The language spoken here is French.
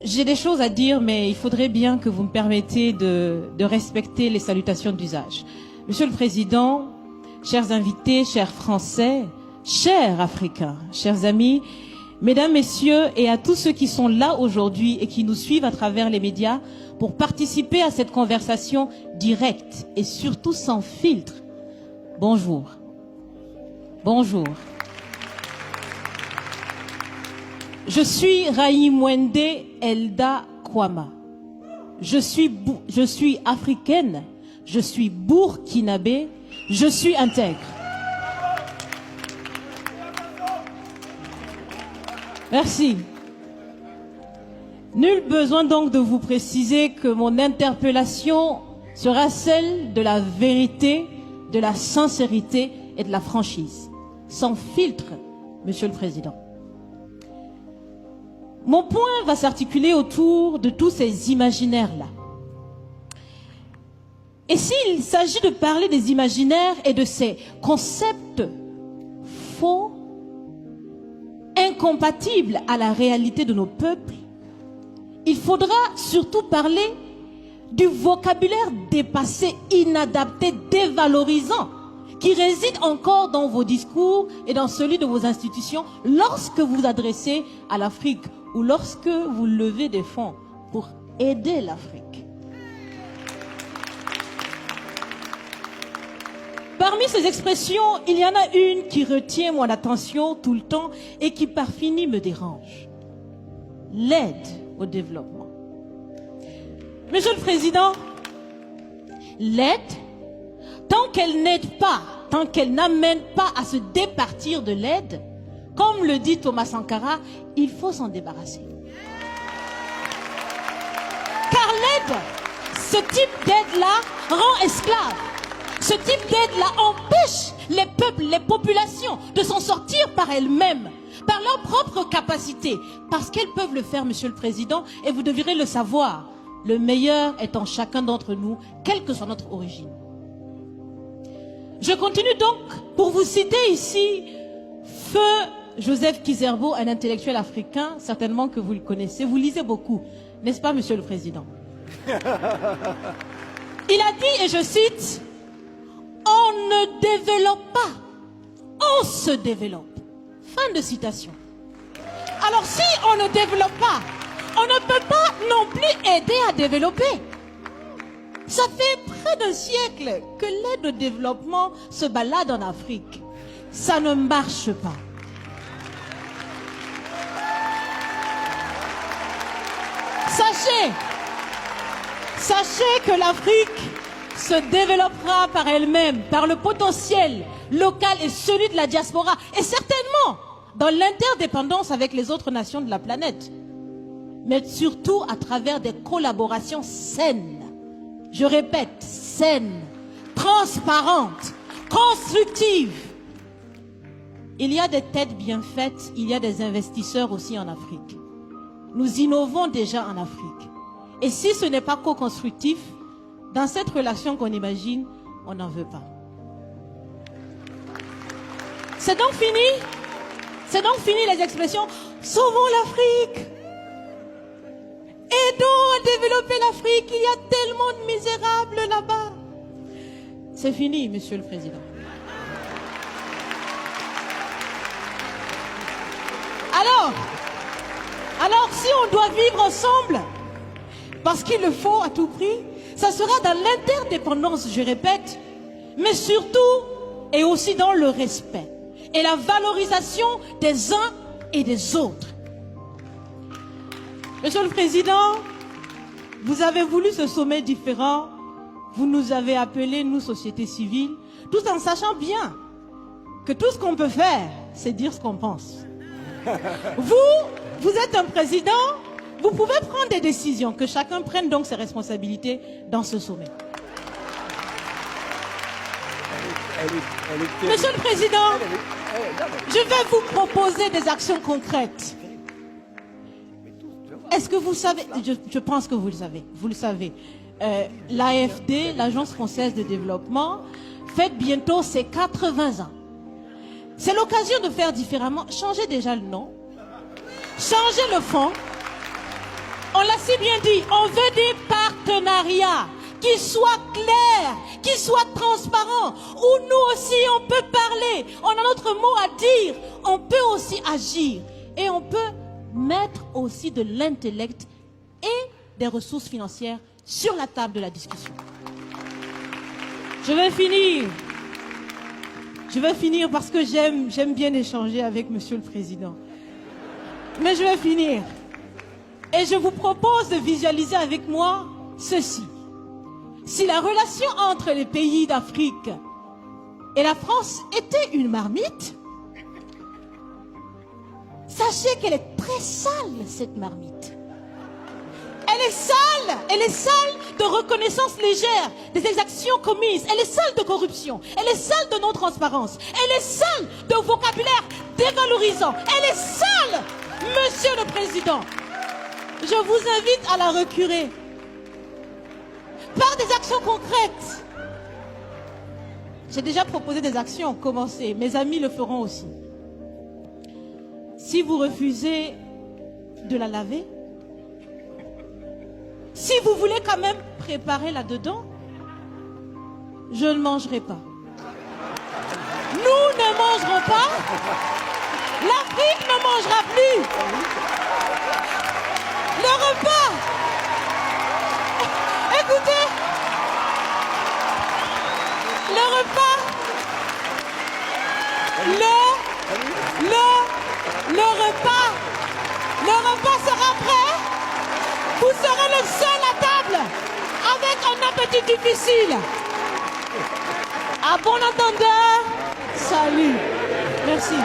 J'ai des choses à dire, mais il faudrait bien que vous me permettiez de respecter les salutations d'usage. Monsieur le Président, chers invités, chers Français, chers Africains, chers amis, Mesdames, Messieurs, et à tous ceux qui sont là aujourd'hui et qui nous suivent à travers les médias pour participer à cette conversation directe et surtout sans filtre. Bonjour. Bonjour. Je suis Raïmwende Elda Kwama. Je suis africaine, je suis burkinabé, je suis intègre. Merci. Nul besoin donc de vous préciser que mon interpellation sera celle de la vérité, de la sincérité et de la franchise. Sans filtre, Monsieur le Président. Mon point va s'articuler autour de tous ces imaginaires-là. Et s'il s'agit de parler des imaginaires et de ces concepts faux, incompatibles à la réalité de nos peuples, il faudra surtout parler du vocabulaire dépassé, inadapté, dévalorisant, qui réside encore dans vos discours et dans celui de vos institutions lorsque vous vous adressez à l'Afrique ou lorsque vous levez des fonds pour aider l'Afrique. Parmi ces expressions, il y en a une qui retient mon attention tout le temps et qui par fini me dérange. L'aide au développement. Monsieur le Président, l'aide, tant qu'elle n'aide pas, tant qu'elle n'amène pas à se départir de l'aide, comme le dit Thomas Sankara, il faut s'en débarrasser. Car l'aide, ce type d'aide-là rend esclave. Ce type d'aide-là empêche les peuples, les populations de s'en sortir par elles-mêmes, par leur propre capacité. Parce qu'elles peuvent le faire, Monsieur le Président, et vous devrez le savoir. Le meilleur est en chacun d'entre nous, quelle que soit notre origine. Je continue donc pour vous citer ici Feu Joseph Kizerbo, un intellectuel africain, certainement que vous le connaissez. Vous lisez beaucoup, n'est-ce pas, Monsieur le Président? Il a dit, et je cite, « On ne développe pas, on se développe. » Fin de citation. Alors si on ne développe pas, on ne peut pas non plus aider à développer. Ça fait près d'un siècle que l'aide au développement se balade en Afrique. Ça ne marche pas. Sachez que l'Afrique se développera par elle-même, par le potentiel local et celui de la diaspora, et certainement dans l'interdépendance avec les autres nations de la planète, mais surtout à travers des collaborations saines. Je répète, saines, transparentes, constructives. Il y a des têtes bien faites, il y a des investisseurs aussi en Afrique. Nous innovons déjà en Afrique. Et si ce n'est pas co-constructif, dans cette relation qu'on imagine, on n'en veut pas. C'est donc fini? C'est donc fini les expressions « Sauvons l'Afrique !» Aidons à développer l'Afrique, il y a tellement de misérables là-bas. C'est fini, Monsieur le Président. Alors si on doit vivre ensemble, parce qu'il le faut à tout prix, ça sera dans l'interdépendance, je répète, mais surtout et aussi dans le respect et la valorisation des uns et des autres. Monsieur le Président, vous avez voulu ce sommet différent, vous nous avez appelés, nous, société civile, tout en sachant bien que tout ce qu'on peut faire, c'est dire ce qu'on pense. Vous êtes un président, vous pouvez prendre des décisions, que chacun prenne donc ses responsabilités dans ce sommet. Monsieur le Président, je vais vous proposer des actions concrètes. Est-ce que vous savez, je pense que vous le savez, l'AFD, l'Agence française de développement, fête bientôt ses 80 ans. C'est l'occasion de faire différemment. Changez déjà le nom. Changez le fond. On On l'a si bien dit, on veut des partenariats qui soient clairs, qui soient transparents, où nous aussi on peut parler, on a notre mot à dire, on peut aussi agir et on peut mettre aussi de l'intellect et des ressources financières sur la table de la discussion. Je vais finir parce que j'aime bien échanger avec Monsieur le Président. Mais je vais finir. Et je vous propose de visualiser avec moi ceci. Si la relation entre les pays d'Afrique et la France était une marmite, sachez qu'elle est très sale, cette marmite. Elle est sale de reconnaissance légère des exactions commises. Elle est sale de corruption. Elle est sale de non-transparence. Elle est sale de vocabulaire dévalorisant. Elle est sale, Monsieur le Président. Je vous invite à la recurer par des actions concrètes. J'ai déjà proposé des actions, commencez. Mes amis le feront aussi. Si vous refusez de la laver, si vous voulez quand même préparer là-dedans, je ne mangerai pas. Nous ne mangerons pas. L'Afrique ne mangera plus. Le repas. Écoutez. Le repas. Le repas sera prêt. Vous serez le seul à table avec un appétit difficile. À bon entendeur, salut. Merci.